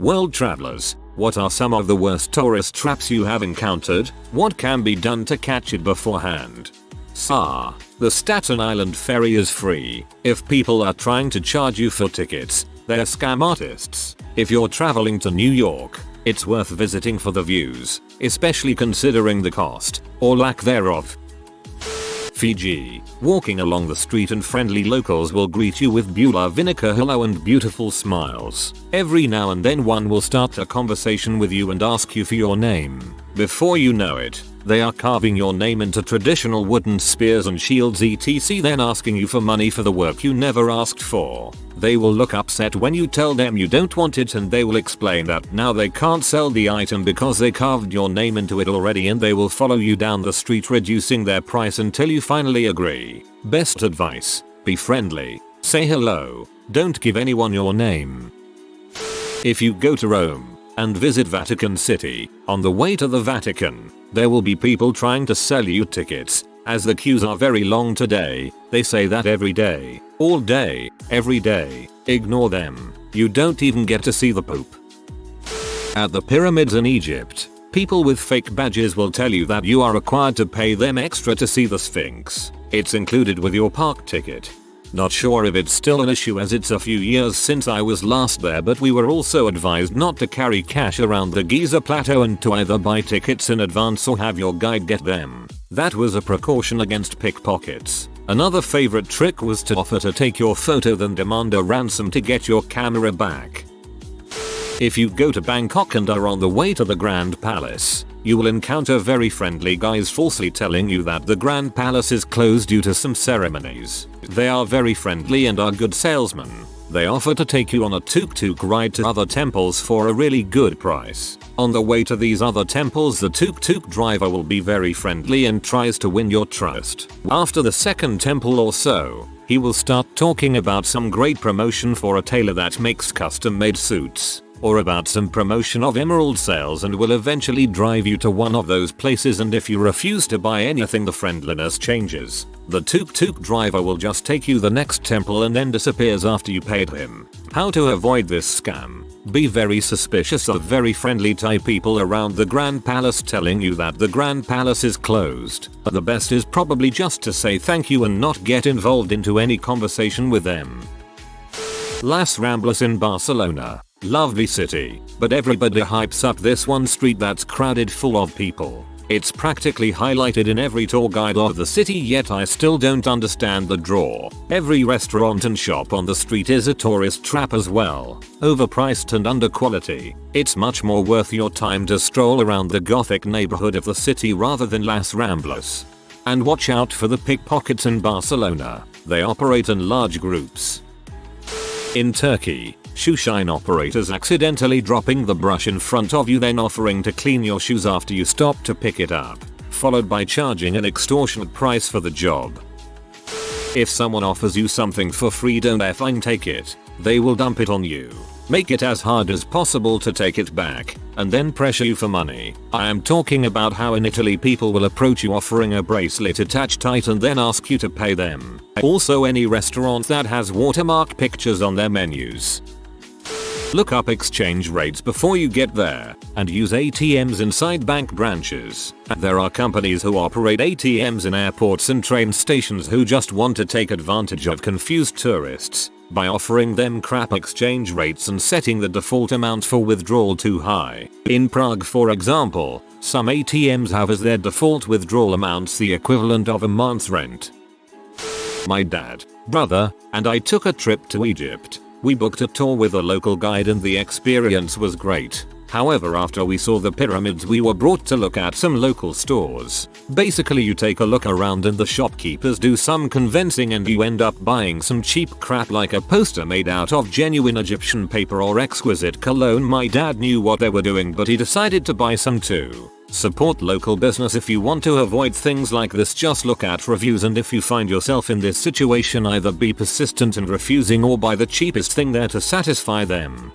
World travelers, what are some of the worst tourist traps you have encountered? What can be done to catch it beforehand? The Staten Island ferry is free. If people are trying to charge you for tickets, they're scam artists. If you're traveling to New York, it's worth visiting for the views, especially considering the cost, or lack thereof. Fiji. Walking along the street and friendly locals will greet you with Beulah vinegar hello and beautiful smiles. Every now and then one will start a conversation with you and ask you for your name. Before you know it, they are carving your name into traditional wooden spears and shields etc, then asking you for money for the work you never asked for. They will look upset when you tell them you don't want it, and they will explain that now they can't sell the item because they carved your name into it already, and they will follow you down the street reducing their price until you finally agree. Best advice: be friendly, say hello, don't give anyone your name. If you go to Rome and visit Vatican City, on the way to the Vatican, there will be people trying to sell you tickets. As the queues are very long today, they say that every day, all day, every day. Ignore them. You don't even get to see the Pope. At the pyramids in Egypt, people with fake badges will tell you that you are required to pay them extra to see the Sphinx. It's included with your park ticket. Not sure if it's still an issue as it's a few years since I was last there, but we were also advised not to carry cash around the Giza plateau and to either buy tickets in advance or have your guide get them. That was a precaution against pickpockets. Another favorite trick was to offer to take your photo then demand a ransom to get your camera back. If you go to Bangkok and are on the way to the Grand Palace, you will encounter very friendly guys falsely telling you that the Grand Palace is closed due to some ceremonies. They are very friendly and are good salesmen. They offer to take you on a tuk-tuk ride to other temples for a really good price. On the way to these other temples, the tuk-tuk driver will be very friendly and tries to win your trust. After the second temple or so, he will start talking about some great promotion for a tailor that makes custom-made suits, or about some promotion of emerald sales, and will eventually drive you to one of those places, and if you refuse to buy anything the friendliness changes. The tuk-tuk driver will just take you the next temple and then disappears after you paid him. How to avoid this scam? Be very suspicious of very friendly Thai people around the Grand Palace telling you that the Grand Palace is closed. The best is probably just to say thank you and not get involved into any conversation with them. Las Ramblas in Barcelona. Lovely city, but everybody hypes up this one street that's crowded full of people. It's practically highlighted in every tour guide of the city, yet I still don't understand the draw. Every restaurant and shop on the street is a tourist trap as well. Overpriced and under quality. It's much more worth your time to stroll around the gothic neighborhood of the city rather than Las Ramblas. And watch out for the pickpockets in Barcelona. They operate in large groups. In Turkey, shoe shine operators accidentally dropping the brush in front of you, then offering to clean your shoes after you stop to pick it up, followed by charging an extortionate price for the job. If someone offers you something for free, don't effing take it. They will dump it on you. Make it as hard as possible to take it back, and then pressure you for money. I am talking about how in Italy people will approach you offering a bracelet attached tight and then ask you to pay them. Also any restaurant that has watermark pictures on their menus. Look up exchange rates before you get there, and use ATMs inside bank branches. There are companies who operate ATMs in airports and train stations who just want to take advantage of confused tourists by offering them crap exchange rates and setting the default amount for withdrawal too high. In Prague, for example, some ATMs have as their default withdrawal amounts the equivalent of a month's rent. My dad, brother, and I took a trip to Egypt. We booked a tour with a local guide and the experience was great. However, after we saw the pyramids, we were brought to look at some local stores. Basically, you take a look around and the shopkeepers do some convincing and you end up buying some cheap crap like a poster made out of genuine Egyptian paper or exquisite cologne. My dad knew what they were doing, but he decided to buy some too. Support local business if you want to avoid things like this. Just look at reviews, and if you find yourself in this situation, either be persistent and refusing or buy the cheapest thing there to satisfy them.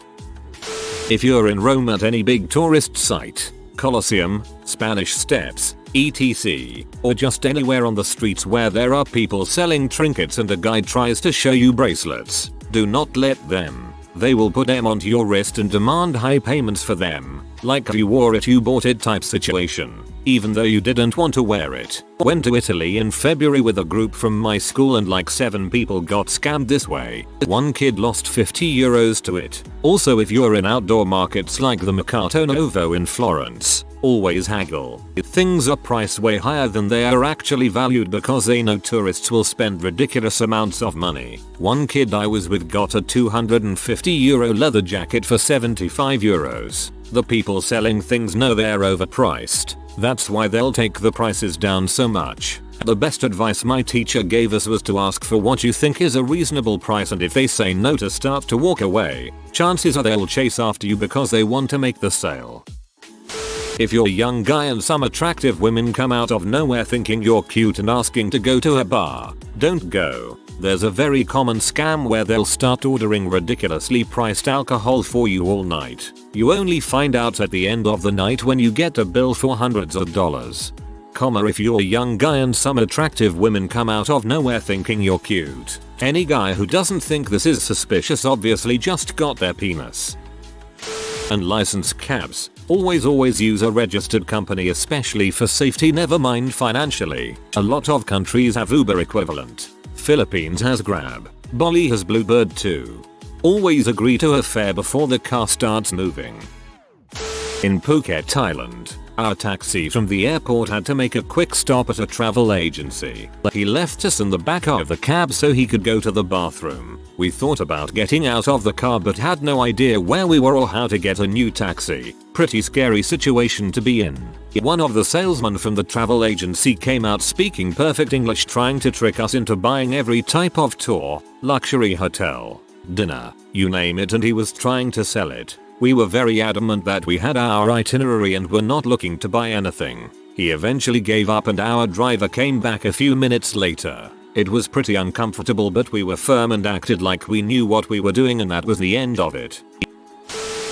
If you're in Rome at any big tourist site, Colosseum, Spanish Steps, etc., or just anywhere on the streets where there are people selling trinkets and a guide tries to show you bracelets, do not let them. They will put them onto your wrist and demand high payments for them, like you wore it you bought it type situation, even though you didn't want to wear it. Went to Italy in February with a group from my school and like 7 people got scammed this way. One kid lost €50 to it. Also, if you're in outdoor markets like the Mercato Novo in Florence, always haggle. Things are priced way higher than they are actually valued because they know tourists will spend ridiculous amounts of money. One kid I was with got a €250 leather jacket for €75. The people selling things know they're overpriced. That's why they'll take the prices down so much. The best advice my teacher gave us was to ask for what you think is a reasonable price, and if they say no to start to walk away. Chances are they'll chase after you because they want to make the sale. If you're a young guy and some attractive women come out of nowhere thinking you're cute and asking to go to a bar, don't go. There's a very common scam where they'll start ordering ridiculously priced alcohol for you all night. You only find out at the end of the night when you get a bill for hundreds of dollars. If you're a young guy and some attractive women come out of nowhere thinking you're cute. Any guy who doesn't think this is suspicious obviously just got their penis. And license cabs. Always use a registered company, especially for safety, never mind financially. A lot of countries have Uber equivalent. Philippines has Grab. Bali has Bluebird too. Always agree to a fare before the car starts moving. In Phuket, Thailand, our taxi from the airport had to make a quick stop at a travel agency. He left us in the back of the cab so he could go to the bathroom. We thought about getting out of the car but had no idea where we were or how to get a new taxi. Pretty scary situation to be in. One of the salesmen from the travel agency came out speaking perfect English, trying to trick us into buying every type of tour, luxury hotel, dinner, you name it, and he was trying to sell it. We were very adamant that we had our itinerary and were not looking to buy anything. He eventually gave up and our driver came back a few minutes later. It was pretty uncomfortable, but we were firm and acted like we knew what we were doing, and that was the end of it.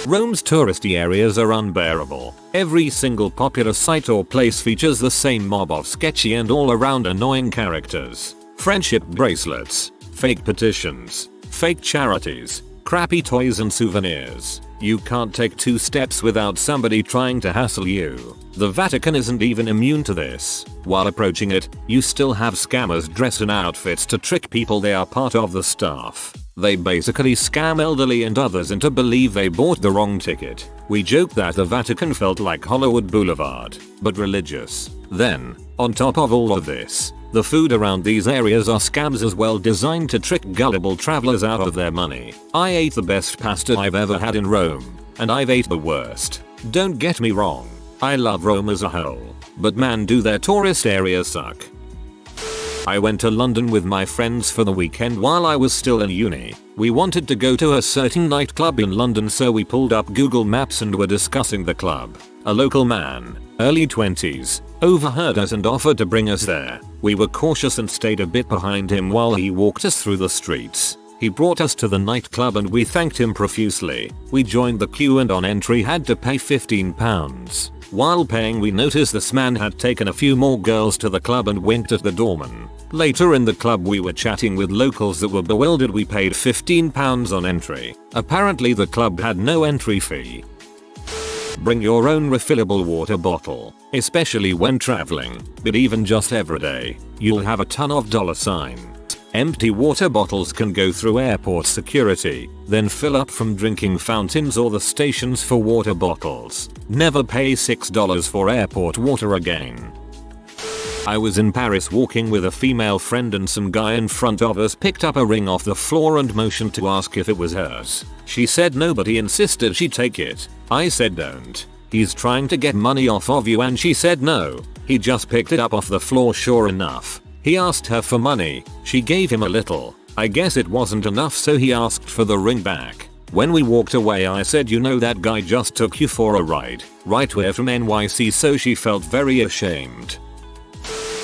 Rome's touristy areas are unbearable. Every single popular site or place features the same mob of sketchy and all around annoying characters. Friendship bracelets, fake petitions, fake charities, crappy toys and souvenirs. You can't take 2 steps without somebody trying to hassle you. The Vatican isn't even immune to this. While approaching it, you still have scammers dressed in outfits to trick people they are part of the staff. They basically scam elderly and others into believe they bought the wrong ticket. We joke that the Vatican felt like Hollywood Boulevard, but religious. Then, on top of all of this, the food around these areas are scams as well, designed to trick gullible travelers out of their money. I ate the best pasta I've ever had in Rome, and I've ate the worst. Don't get me wrong, I love Rome as a whole, but man, do their tourist areas suck. I went to London with my friends for the weekend while I was still in uni. We wanted to go to a certain nightclub in London, so we pulled up Google Maps and were discussing the club. A local man, early 20s, overheard us and offered to bring us there. We were cautious and stayed a bit behind him while he walked us through the streets. He brought us to the nightclub and we thanked him profusely. We joined the queue and on entry had to pay £15. While paying, we noticed this man had taken a few more girls to the club and winked at the doorman. Later in the club we were chatting with locals that were bewildered we paid £15 on entry. Apparently the club had no entry fee. Bring your own refillable water bottle, especially when traveling, but even just every day, you'll have a ton of $signs. Empty water bottles can go through airport security, then fill up from drinking fountains or the stations for water bottles. Never pay $6 for airport water again. I was in Paris walking with a female friend and some guy in front of us picked up a ring off the floor and motioned to ask if it was hers. She said no, but he insisted she take it. I said don't. He's trying to get money off of you, and she said no. He just picked it up off the floor. Sure enough, he asked her for money. She gave him a little. I guess it wasn't enough, so he asked for the ring back. When we walked away I said, you know, that guy just took you for a ride. Right, we're from NYC, so she felt very ashamed.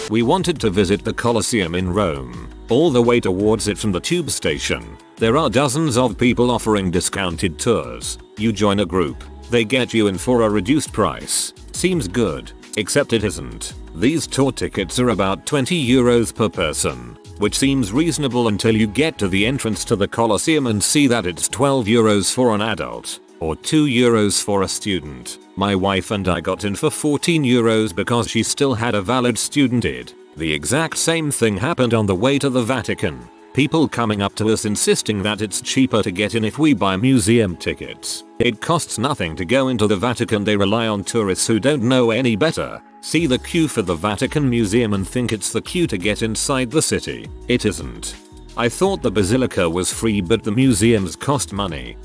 We wanted to visit the Colosseum in Rome. All the way towards it from the tube station, there are dozens of people offering discounted tours. You join a group, they get you in for a reduced price. Seems good, except it isn't. These tour tickets are about €20 per person. which seems reasonable until you get to the entrance to the Colosseum and see that it's €12 for an adult or €2 for a student. My wife and I got in for €14 because she still had a valid student ID. The exact same thing happened on the way to the Vatican. People coming up to us insisting that it's cheaper to get in if we buy museum tickets. It costs nothing to go into the Vatican. They rely on tourists who don't know any better. See the queue for the Vatican Museum and think it's the queue to get inside the city. It isn't. I thought the basilica was free, but the museums cost money.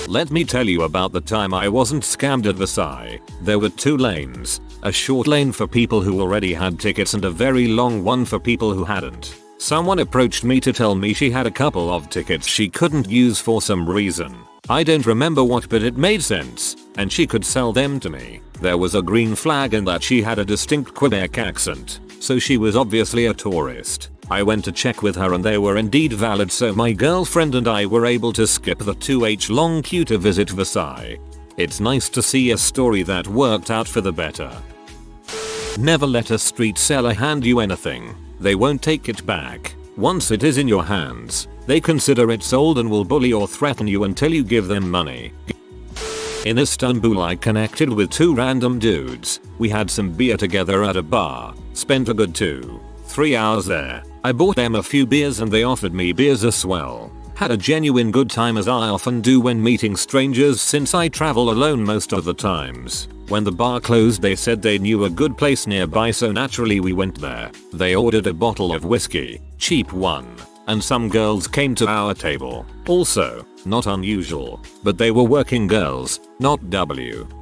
Let me tell you about the time I wasn't scammed at Versailles. There were 2 lanes. A short lane for people who already had tickets and a very long one for people who hadn't. Someone approached me to tell me she had a couple of tickets she couldn't use for some reason. I don't remember what, but it made sense, and she could sell them to me. There was a green flag and that she had a distinct Quebec accent, so she was obviously a tourist. I went to check with her and they were indeed valid, so my girlfriend and I were able to skip the 2h long queue to visit Versailles. It's nice to see a story that worked out for the better. Never let a street seller hand you anything. They won't take it back. Once it is in your hands, they consider it sold and will bully or threaten you until you give them money. In Istanbul, I connected with 2 random dudes. We had some beer together at a bar, spent a good 2-3 hours there. I bought them a few beers and they offered me beers as well. Had a genuine good time, as I often do when meeting strangers since I travel alone most of the times. When the bar closed, they said they knew a good place nearby, so naturally we went there. They ordered a bottle of whiskey, cheap one, and some girls came to our table. Also, not unusual, but they were working girls, not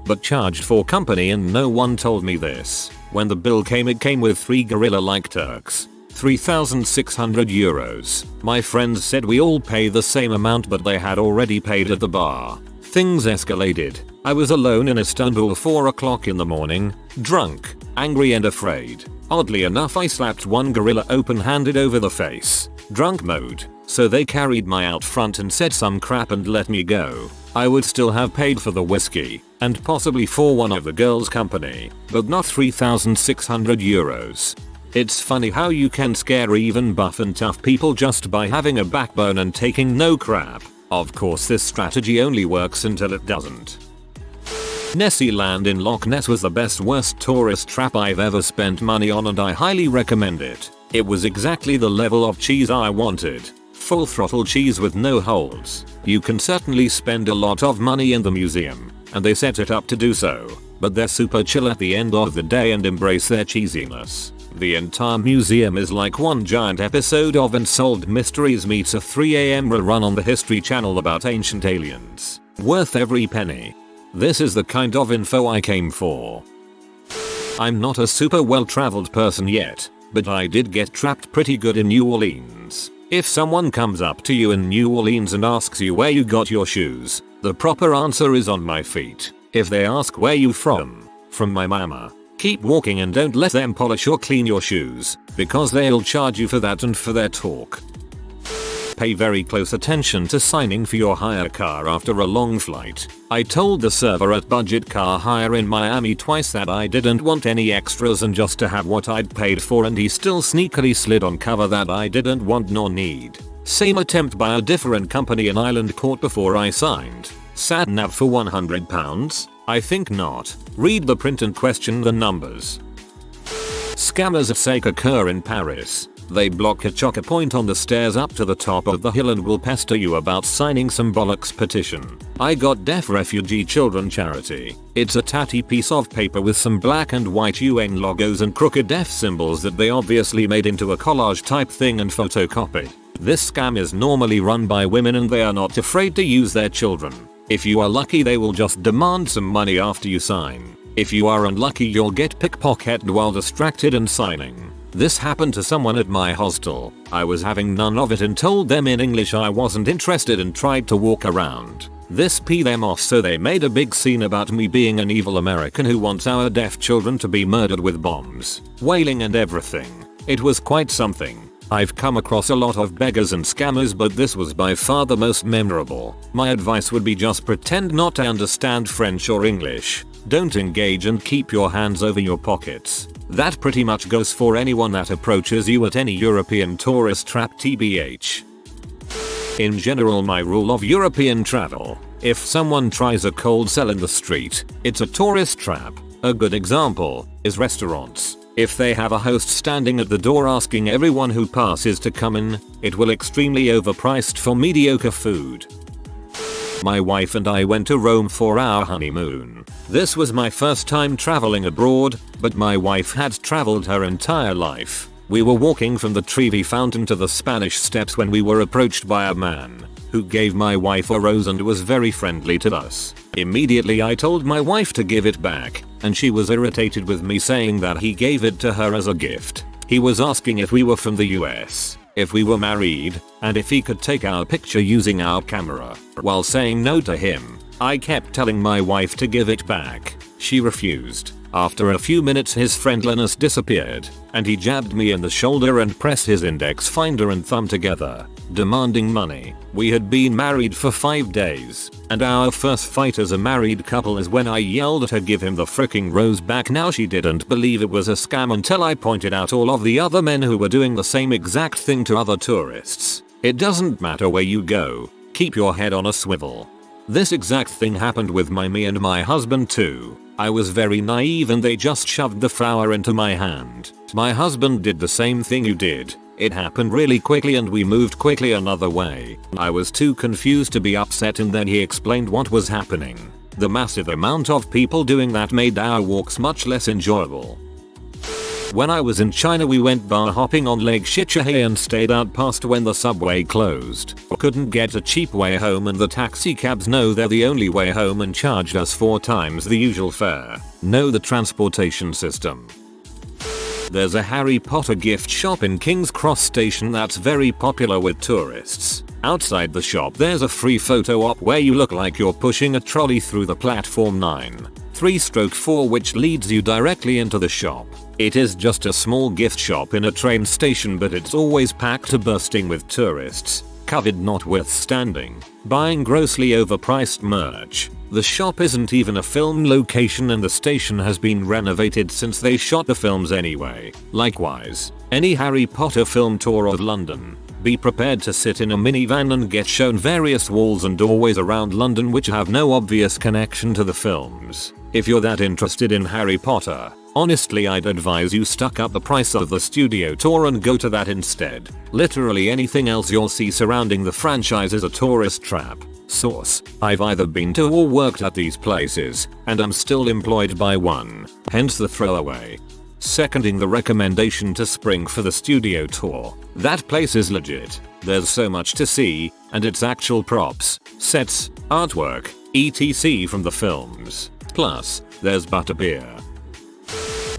but charged for company, and no one told me this. When the bill came, it came with 3 gorilla-like Turks. €3,600. My friends said we all pay the same amount, but they had already paid at the bar. Things escalated. I was alone in Istanbul 4 o'clock in the morning, drunk, angry and afraid. Oddly enough, I slapped one gorilla open-handed over the face. Drunk mode. So they carried my out front and said some crap and let me go. I would still have paid for the whiskey, and possibly for one of the girls' company, but not €3,600. It's funny how you can scare even buff and tough people just by having a backbone and taking no crap. Of course, this strategy only works until it doesn't. Nessie Land in Loch Ness was the best worst tourist trap I've ever spent money on, and I highly recommend it. It was exactly the level of cheese I wanted. Full throttle cheese with no holes. You can certainly spend a lot of money in the museum, and they set it up to do so, but they're super chill at the end of the day and embrace their cheesiness. The entire museum is like one giant episode of Unsolved Mysteries meets a 3 AM rerun on the History Channel about ancient aliens. Worth every penny. This is the kind of info I came for. I'm not a super well-traveled person yet, but I did get trapped pretty good in New Orleans. If someone comes up to you in New Orleans and asks you where you got your shoes, the proper answer is on my feet. If they ask where you from my mama. Keep walking and don't let them polish or clean your shoes, because they'll charge you for that and for their talk. Pay very close attention to signing for your hire car after a long flight. I told the server at Budget Car Hire in Miami twice that I didn't want any extras and just to have what I'd paid for, and he still sneakily slid on cover that I didn't want nor need. Same attempt by a different company in Island Court before I signed. Sat nav for £100? I think not. Read the print and question the numbers. Scammers at stake occur in Paris. They block a choker point on the stairs up to the top of the hill and will pester you about signing some bollocks petition. I got Deaf Refugee Children Charity. It's a tatty piece of paper with some black and white UN logos and crooked deaf symbols that they obviously made into a collage type thing and photocopied. This scam is normally run by women and they are not afraid to use their children. If you are lucky, they will just demand some money after you sign. If you are unlucky, you'll get pickpocketed while distracted and signing. This happened to someone at my hostel. I was having none of it and told them in English I wasn't interested and tried to walk around. This peed them off, so they made a big scene about me being an evil American who wants our deaf children to be murdered with bombs, wailing and everything. It was quite something. I've come across a lot of beggars and scammers, but this was by far the most memorable. My advice would be just pretend not to understand French or English. Don't engage and keep your hands over your pockets. That pretty much goes for anyone that approaches you at any European tourist trap tbh. In general, my rule of European travel: if someone tries a cold sell in the street, it's a tourist trap. A good example is restaurants. If they have a host standing at the door asking everyone who passes to come in, it will extremely overpriced for mediocre food. My wife and I went to Rome for our honeymoon. This was my first time traveling abroad, but my wife had traveled her entire life. We were walking from the Trevi Fountain to the Spanish Steps when we were approached by a man who gave my wife a rose and was very friendly to us. Immediately I told my wife to give it back, and she was irritated with me saying that he gave it to her as a gift. He was asking if we were from the US, if we were married, and if he could take our picture using our camera. While saying no to him, I kept telling my wife to give it back. She refused. After a few minutes his friendliness disappeared, and he jabbed me in the shoulder and pressed his index finger and thumb together, demanding money. We had been married for 5 days, and our first fight as a married couple is when I yelled at her give him the fricking rose back. Now she didn't believe it was a scam until I pointed out all of the other men who were doing the same exact thing to other tourists. It doesn't matter where you go, keep your head on a swivel. This exact thing happened with me and my husband too. I was very naive and they just shoved the flower into my hand. My husband did the same thing you did. It happened really quickly and we moved quickly another way. I was too confused to be upset, and then he explained what was happening. The massive amount of people doing that made our walks much less enjoyable. When I was in China, we went bar hopping on Lake Shichahai and stayed out past when the subway closed. Couldn't get a cheap way home and the taxi cabs know they're the only way home and charged us 4 times the usual fare. Know the transportation system. There's a Harry Potter gift shop in King's Cross Station that's very popular with tourists. Outside the shop there's a free photo op where you look like you're pushing a trolley through the platform 9, 3/4, which leads you directly into the shop. It is just a small gift shop in a train station, but it's always packed to bursting with tourists, COVID notwithstanding, buying grossly overpriced merch. The shop isn't even a film location and the station has been renovated since they shot the films anyway. Likewise, any Harry Potter film tour of London, be prepared to sit in a minivan and get shown various walls and doorways around London which have no obvious connection to the films. If you're that interested in Harry Potter, honestly I'd advise you stuck up the price of the studio tour and go to that instead. Literally anything else you'll see surrounding the franchise is a tourist trap. Source: I've either been to or worked at these places, and I'm still employed by one, hence the throwaway. Seconding the recommendation to spring for the studio tour. That place is legit. There's so much to see, and it's actual props, sets, artwork, etc. from the films. Plus, there's butterbeer.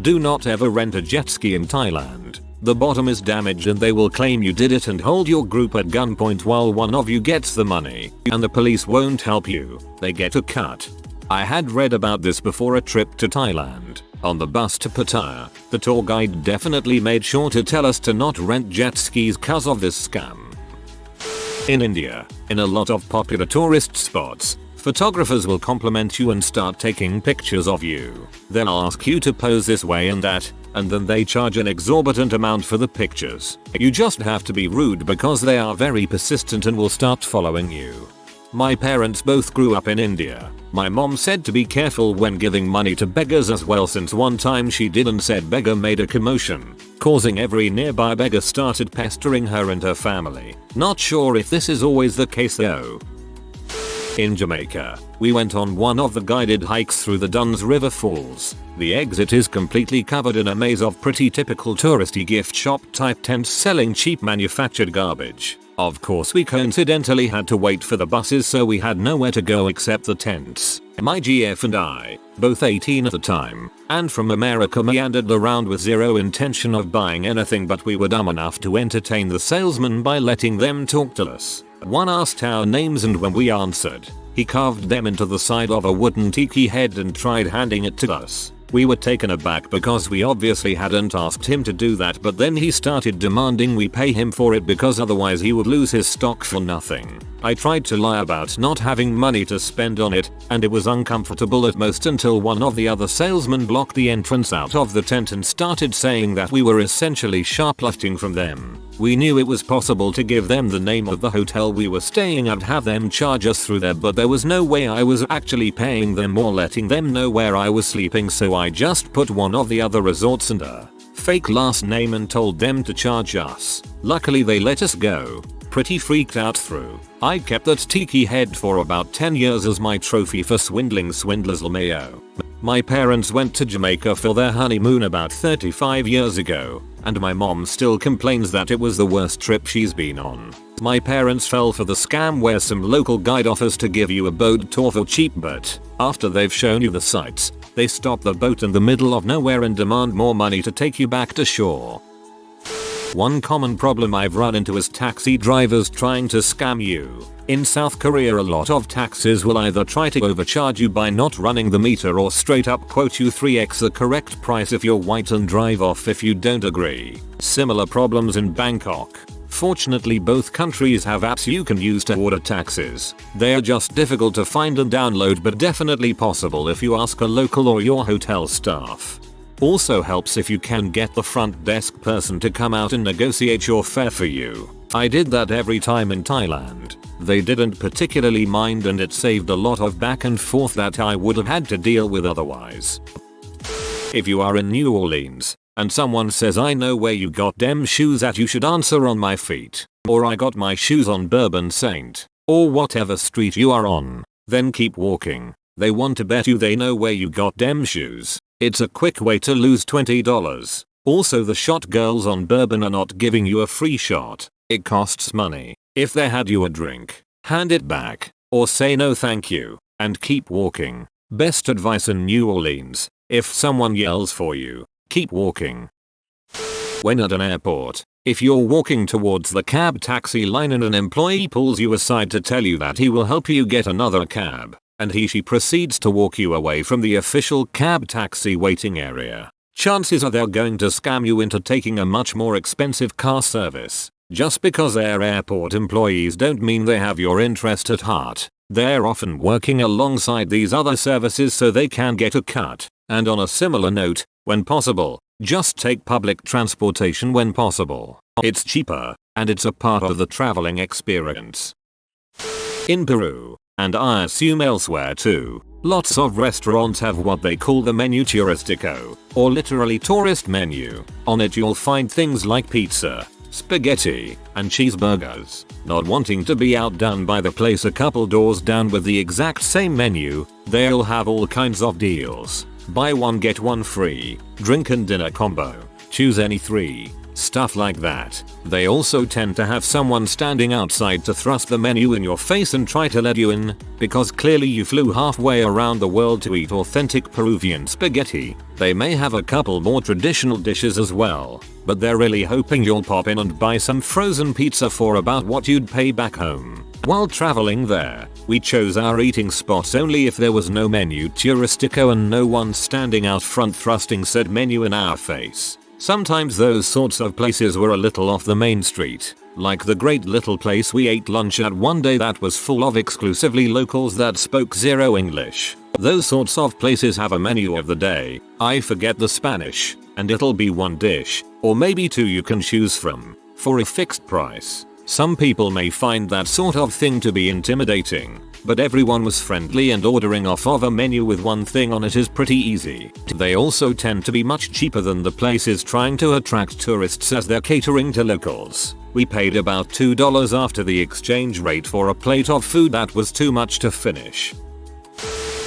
Do not ever rent a jet ski in Thailand. The bottom is damaged and they will claim you did it and hold your group at gunpoint while one of you gets the money, and the police won't help you. They get a cut. I had read about this before a trip to Thailand. On the bus to Pattaya, the tour guide definitely made sure to tell us to not rent jet skis cause of this scam. In India, in a lot of popular tourist spots, photographers will compliment you and start taking pictures of you. They'll ask you to pose this way and that, and then they charge an exorbitant amount for the pictures. You just have to be rude because they are very persistent and will start following you. My parents both grew up in India. My mom said to be careful when giving money to beggars as well, since one time she did and said beggar made a commotion, causing every nearby beggar started pestering her and her family. Not sure if this is always the case though. In Jamaica, we went on one of the guided hikes through the Dunn's River Falls. The exit is completely covered in a maze of pretty typical touristy gift shop type tents selling cheap manufactured garbage. Of course we coincidentally had to wait for the buses, so we had nowhere to go except the tents. My GF and I, both 18 at the time, and from America, meandered around with zero intention of buying anything, but we were dumb enough to entertain the salesman by letting them talk to us. One asked our names, and when we answered, he carved them into the side of a wooden tiki head and tried handing it to us. We were taken aback because we obviously hadn't asked him to do that, but then he started demanding we pay him for it because otherwise he would lose his stock for nothing. I tried to lie about not having money to spend on it, and it was uncomfortable at most until one of the other salesmen blocked the entrance out of the tent and started saying that we were essentially shoplifting from them. We knew it was possible to give them the name of the hotel we were staying at, have them charge us through there, but there was no way I was actually paying them or letting them know where I was sleeping, so I just put one of the other resorts and a fake last name and told them to charge us. Luckily they let us go. Pretty freaked out through. I kept that tiki head for about 10 years as my trophy for swindling swindlers. LMAO. My parents went to Jamaica for their honeymoon about 35 years ago, and my mom still complains that it was the worst trip she's been on. My parents fell for the scam where some local guide offers to give you a boat tour for cheap, but after they've shown you the sights, they stop the boat in the middle of nowhere and demand more money to take you back to shore. One common problem I've run into is taxi drivers trying to scam you. In South Korea, a lot of taxis will either try to overcharge you by not running the meter or straight up quote you 3x the correct price if you're white and drive off if you don't agree. Similar problems in Bangkok. Fortunately, both countries have apps you can use to order taxis. They are just difficult to find and download, but definitely possible if you ask a local or your hotel staff. Also helps if you can get the front desk person to come out and negotiate your fare for you. I did that every time in Thailand. They didn't particularly mind and it saved a lot of back and forth that I would have had to deal with otherwise. If you are in New Orleans and someone says, "I know where you got them shoes at," you should answer, "On my feet," or "I got my shoes on Bourbon Saint," or whatever street you are on. Then keep walking. They want to bet you they know where you got them shoes. It's a quick way to lose $20. Also, the shot girls on Bourbon are not giving you a free shot. It costs money. If they had you a drink, hand it back, or say no thank you, and keep walking. Best advice in New Orleans: if someone yells for you, keep walking. When at an airport, if you're walking towards the cab taxi line and an employee pulls you aside to tell you that he will help you get another cab, and she proceeds to walk you away from the official cab taxi waiting area, chances are they're going to scam you into taking a much more expensive car service. Just because they're airport employees don't mean they have your interest at heart. They're often working alongside these other services so they can get a cut. And on a similar note, when possible, just take public transportation when possible. It's cheaper, and it's a part of the traveling experience. In Peru, and I assume elsewhere too, lots of restaurants have what they call the menu turistico, or literally tourist menu. On it you'll find things like pizza, spaghetti, and cheeseburgers. Not wanting to be outdone by the place a couple doors down with the exact same menu, they'll have all kinds of deals. Buy one get one free, drink and dinner combo, choose any three, stuff like that. They also tend to have someone standing outside to thrust the menu in your face and try to let you in, because clearly you flew halfway around the world to eat authentic Peruvian spaghetti. They may have a couple more traditional dishes as well, but they're really hoping you'll pop in and buy some frozen pizza for about what you'd pay back home. While traveling there, we chose our eating spots only if there was no menu turistico and no one standing out front thrusting said menu in our face. Sometimes those sorts of places were a little off the main street, like the great little place we ate lunch at one day that was full of exclusively locals that spoke zero English. Those sorts of places have a menu of the day, I forget the Spanish, and it'll be one dish, or maybe two you can choose from, for a fixed price. Some people may find that sort of thing to be intimidating, but everyone was friendly and ordering off of a menu with one thing on it is pretty easy. They also tend to be much cheaper than the places trying to attract tourists as they're catering to locals. We paid about $2 after the exchange rate for a plate of food that was too much to finish.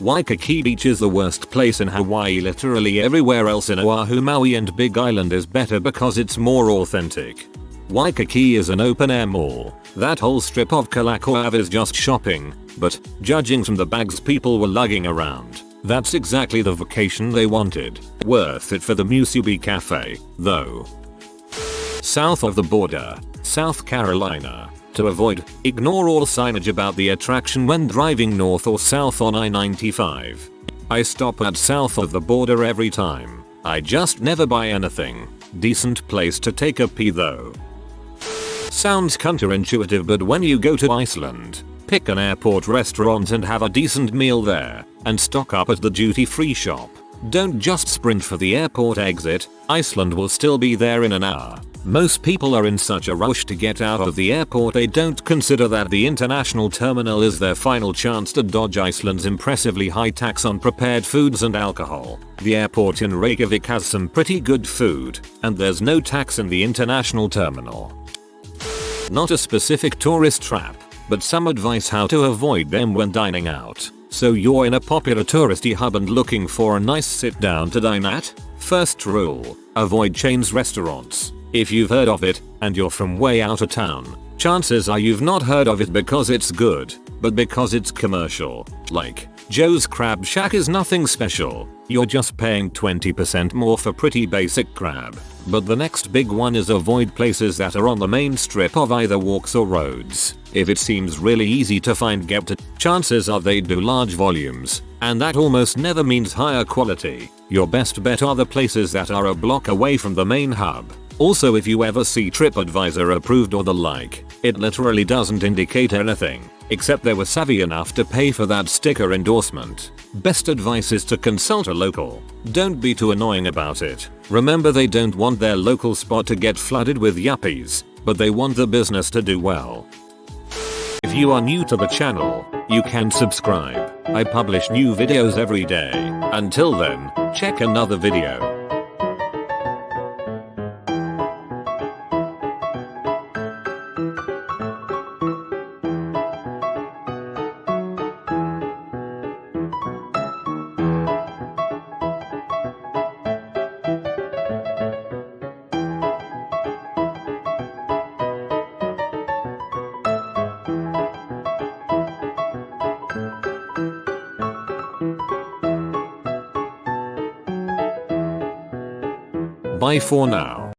Waikiki Beach is the worst place in Hawaii. Literally everywhere else in Oahu, Maui and Big Island is better because it's more authentic. Waikiki is an open air mall. That whole strip of Kalakaua Ave is just shopping, but judging from the bags people were lugging around, that's exactly the vacation they wanted. Worth it for the Musubi Cafe, though. South of the border, South Carolina. To avoid, ignore all signage about the attraction when driving north or south on I-95. I stop at south of the border every time. I just never buy anything. Decent place to take a pee though. Sounds counterintuitive, but when you go to Iceland, pick an airport restaurant and have a decent meal there, and stock up at the duty-free shop. Don't just sprint for the airport exit. Iceland will still be there in an hour. Most people are in such a rush to get out of the airport they don't consider that the international terminal is their final chance to dodge Iceland's impressively high tax on prepared foods and alcohol. The airport in Reykjavik has some pretty good food, and there's no tax in the international terminal. Not a specific tourist trap, but some advice how to avoid them when dining out. So you're in a popular touristy hub and looking for a nice sit down to dine at? First rule, avoid chains restaurants. If you've heard of it, and you're from way out of town, chances are you've not heard of it because it's good, but because it's commercial. Like, Joe's Crab Shack is nothing special. You're just paying 20% more for pretty basic crab. But the next big one is avoid places that are on the main strip of either walks or roads. If it seems really easy to find get to, chances are they do large volumes, and that almost never means higher quality. Your best bet are the places that are a block away from the main hub. Also, if you ever see TripAdvisor approved or the like, it literally doesn't indicate anything, except they were savvy enough to pay for that sticker endorsement. Best advice is to consult a local. Don't be too annoying about it. Remember, they don't want their local spot to get flooded with yuppies, but they want the business to do well. If you are new to the channel, you can subscribe. I publish new videos every day. Until then, check another video. Bye for now.